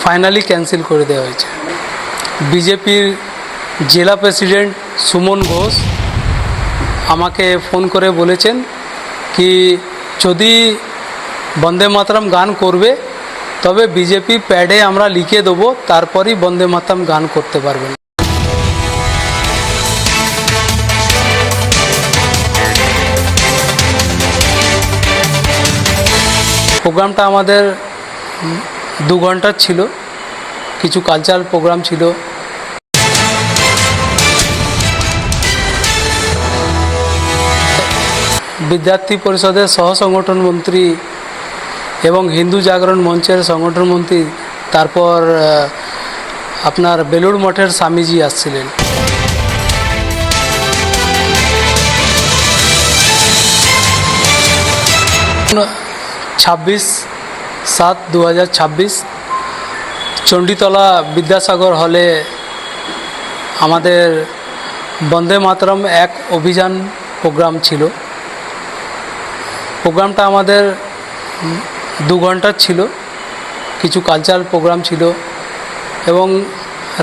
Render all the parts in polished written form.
Finally cancel করে দেওয়া হয়েছে। বিজেপির জেলা প্রেসিডেন্ট সুমন ঘোষ আমাকে ফোন করে বলেছেন কি যদি বন্দে মাতরম গান করবে তবে বিজেপি প্যাডে আমরা লিখে দেবো, তারপরই বন্দে মাতরম গান করতে পারবেন। প্রোগ্রামটা আমাদের 2 ঘন্টার ছিল, কিছু কালচারাল প্রোগ্রাম ছিল। বিদ্যার্থী পরিষদের সহ সংগঠন মন্ত্রী এবং হিন্দু জাগরণ মঞ্চের সংগঠন মন্ত্রী, তারপর আপনার বেলুড় মঠের স্বামীজি আসছিলেন। ছাব্বিশ 7/2026 চণ্ডীতলা বিদ্যাসাগর হলে আমাদের বন্দে মাতরম এক অভিযান প্রোগ্রাম ছিল। প্রোগ্রামটা আমাদের 2 ঘন্টার ছিল, কিছু কালচারাল প্রোগ্রাম ছিল এবং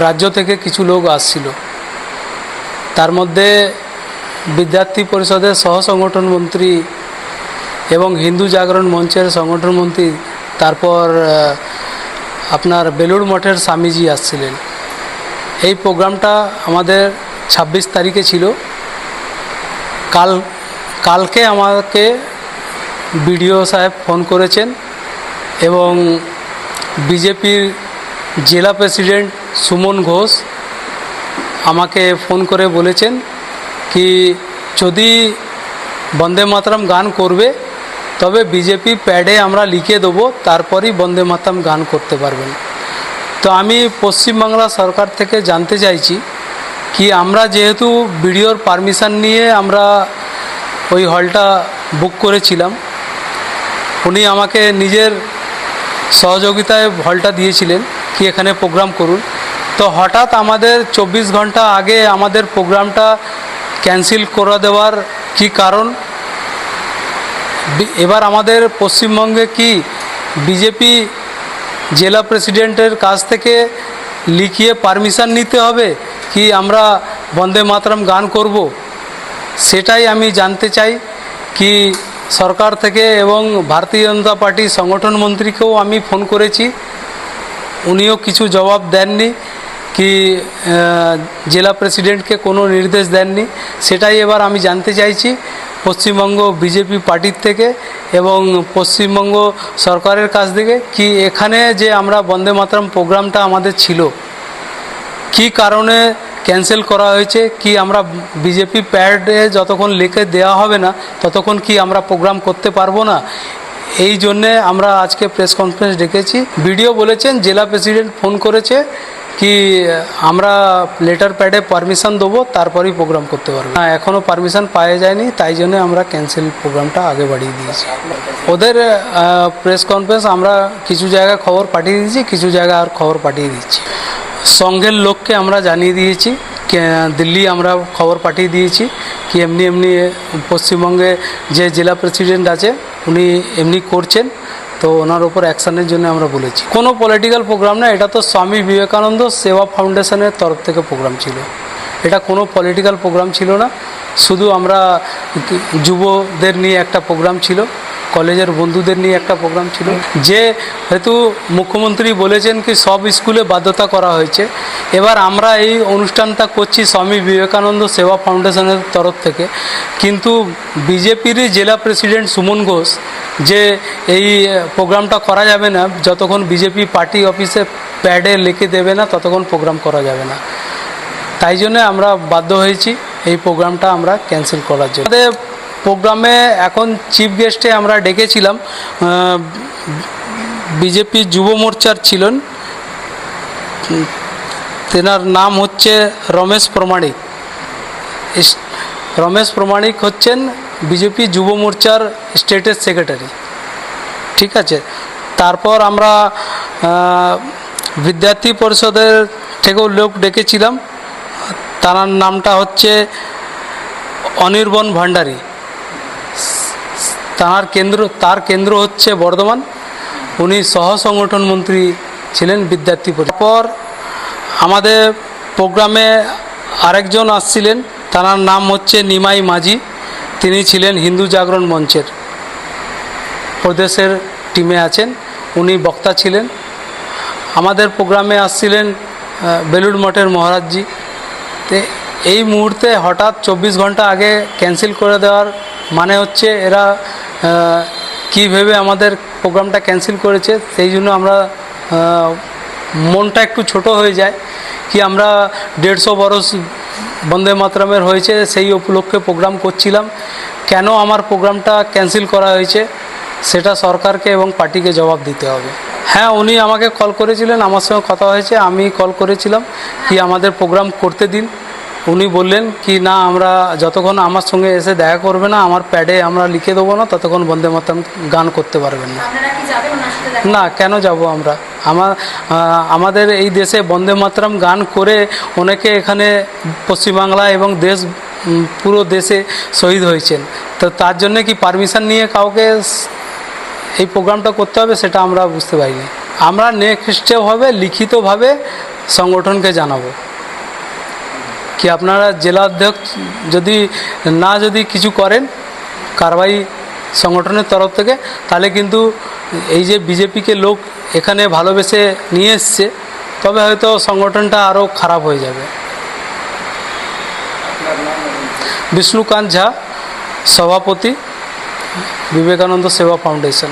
রাজ্য থেকে কিছু লোক আসছিল। তার মধ্যে বিদ্যার্থী পরিষদের সহ সংগঠন মন্ত্রী এবং হিন্দু জাগরণ মঞ্চের সংগঠন মন্ত্রী, তারপর আপনার বেলুড় মঠের স্বামীজি আসছিলেন। এই প্রোগ্রামটা আমাদের 26 তারিখে ছিল। কালকে আমাকে বিডিও সাহেব ফোন করেছেন এবং বিজেপির জেলা প্রেসিডেন্ট সুমন ঘোষ আমাকে ফোন করে বলেছেন কি যদি বন্দে মাতরম গান করবে তবে বিজেপি প্যাডে আমরা লিখে দেবো, তারপরই বন্দে মাতরম গান করতে পারবেন। তো আমি পশ্চিমবাংলা সরকার থেকে জানতে চাইছি কি আমরা যেহেতু বিডিওর পারমিশন নিয়ে আমরা ওই হলটা বুক করেছিলাম, উনি আমাকে নিজের সহযোগিতায় হলটা দিয়েছিলেন কি এখানে প্রোগ্রাম করুন। তো হঠাৎ আমাদের 24 ঘন্টা আগে আমাদের প্রোগ্রামটা ক্যান্সেল করে দেওয়ার কি কারণ? এবার আমাদের পশ্চিমবঙ্গে কি বিজেপি জেলা প্রেসিডেন্টের কাছ থেকে লিখিয়ে পারমিশন নিতে হবে কি আমরা বন্দে মাতরম গান করব? সেটাই আমি জানতে চাই কি সরকার থেকে। এবং ভারতীয় জনতা পার্টি সংগঠন মন্ত্রীকেও আমি ফোন করেছি, উনিও কিছু জবাব দেননি কি জেলা প্রেসিডেন্টকে কোনো নির্দেশ দেননি। সেটাই এবার আমি জানতে চাইছি পশ্চিমবঙ্গ বিজেপি পার্টির থেকে এবং পশ্চিমবঙ্গ সরকারের কাছ থেকে কি এখানে যে আমরা বন্দে মাতরম প্রোগ্রামটা আমাদের ছিল কি কারণে ক্যান্সেল করা হয়েছে, কি আমরা বিজেপি প্যাডে যতক্ষণ লিখে দেওয়া হবে না ততক্ষণ কি আমরা প্রোগ্রাম করতে পারবো না। এই জন্যে আমরা আজকে প্রেস কনফারেন্স ডেকেছি। বিডিও বলেছেন জেলা প্রেসিডেন্ট ফোন করেছে কি আমরা লেটার প্যাডে পারমিশন দেবো, তারপরেই প্রোগ্রাম করতে পারবো। না, এখনও পারমিশন পাওয়া যায়নি, তাই জন্য আমরা ক্যান্সেল প্রোগ্রামটা আগে বাড়িয়ে দিয়েছি। ওদের প্রেস কনফারেন্স আমরা কিছু জায়গায় খবর পাঠিয়ে দিয়েছি, কিছু জায়গায় আর খবর পাঠিয়ে দিচ্ছি। সংঘের লোককে আমরা জানিয়ে দিয়েছি, দিল্লি আমরা খবর পাঠিয়ে দিয়েছি কি এমনি এমনি পশ্চিমবঙ্গে যে জেলা প্রেসিডেন্ট আছে উনি এমনি করছেন, তো ওনার ওপর অ্যাকশানের জন্য আমরা বলেছি। কোনো পলিটিক্যাল প্রোগ্রাম না, এটা তো স্বামী বিবেকানন্দ সেবা ফাউন্ডেশনের তরফ থেকে প্রোগ্রাম ছিল। এটা কোনো পলিটিক্যাল প্রোগ্রাম ছিল না, শুধু আমরা যুবদের নিয়ে একটা প্রোগ্রাম ছিল, কলেজের বন্ধুদের নিয়ে একটা প্রোগ্রাম ছিল। যেহেতু মুখ্যমন্ত্রী বলেছেন কি সব স্কুলে বাধ্যতা করা হয়েছে, এবার আমরা এই অনুষ্ঠানটা করছি স্বামী বিবেকানন্দ সেবা ফাউন্ডেশনের তরফ থেকে, কিন্তু বিজেপিরই জেলা প্রেসিডেন্ট সুমন ঘোষ যে এই প্রোগ্রামটা করা যাবে না, যতক্ষণ বিজেপি পার্টি অফিসে প্যাডে লিখে দেবে না ততক্ষণ প্রোগ্রাম করা যাবে না। তাই জন্য আমরা বাধ্য হয়েছি এই প্রোগ্রামটা আমরা ক্যান্সেল করার জন্য। আমাদের প্রোগ্রামে এখন চিফ গেস্টে আমরা ডেকেছিলাম বিজেপি যুব মোর্চার ছিলেন, তেনার নাম হচ্ছে রমেশ প্রমাণিক। রমেশ প্রমাণিক হচ্ছেন বিজেপি যুব মোর্চার স্টেটের সেক্রেটারি, ঠিক আছে। তারপর আমরা বিদ্যার্থী পরিষদের থেকেও লোক ডেকেছিলাম, তার নামটা হচ্ছে অনির্বন ভান্ডারী। তার কেন্দ্র হচ্ছে বর্ধমান, উনি সহ সংগঠন মন্ত্রী ছিলেন বিদ্যার্থী পরিষদ। পর আমাদের প্রোগ্রামে আরেকজন আসছিলেন, তার নাম হচ্ছে নিমাই মাঝি। তিনি ছিলেন হিন্দু জাগরণ মঞ্চের প্রদেশের টিমে আছেন, উনি বক্তা ছিলেন। আমাদের প্রোগ্রামে আসছিলেন বেলুড় মঠের মহারাজজি। তো এই মুহূর্তে হঠাৎ 24 ঘন্টা আগে ক্যান্সেল করে দেওয়ার মানে হচ্ছে এরা কী ভেবে আমাদের প্রোগ্রামটা ক্যান্সেল করেছে, সেই জন্য আমরা মনটা একটু ছোট হয়ে যায়। কি আমরা 150 বরস বন্দে মাতরমের হয়েছে, সেই উপলক্ষে প্রোগ্রাম করছিলাম, কেন আমার প্রোগ্রামটা ক্যান্সেল করা হয়েছে সেটা সরকারকে এবং পার্টিকে জবাব দিতে হবে। হ্যাঁ, উনি আমাকে কল করেছিলেন, আমার সঙ্গে কথা হয়েছে, আমি কল করেছিলাম কি আমাদের প্রোগ্রাম করতে দিন। উনি বললেন কি না, আমরা যতক্ষণ আমার সঙ্গে এসে দেখা করবে না, আমার প্যাডে আমরা লিখে দেবো না, ততক্ষণ বন্দে মাতরম গান করতে পারবেন না। না, কেন যাব আমরা? আমাদের এই দেশে বন্দে মাতরম গান করে অনেকে এখানে পশ্চিমবাংলা এবং পুরো দেশে শহীদ হয়েছেন, তো তার জন্য কি পারমিশন নিয়ে কাউকে এই প্রোগ্রামটা করতে হবে, সেটা আমরা বুঝতে পারিনি। আমরা নেক্সটভাবে লিখিতভাবে সংগঠনকে জানাবো কি আপনারা জেলা অধ্যক্ষ যদি কিছু করেন কারবাই সংগঠনের তরফ থেকে, তাহলে কিন্তু এই যে বিজেপিকে লোক এখানে ভালোবেসে নিয়ে এসছে, তবে হয়তো সংগঠনটা আরও খারাপ হয়ে যাবে। বিষ্ণুকান্ত ঝা, সভাপতি, বিবেকানন্দ সেবা ফাউন্ডেশন।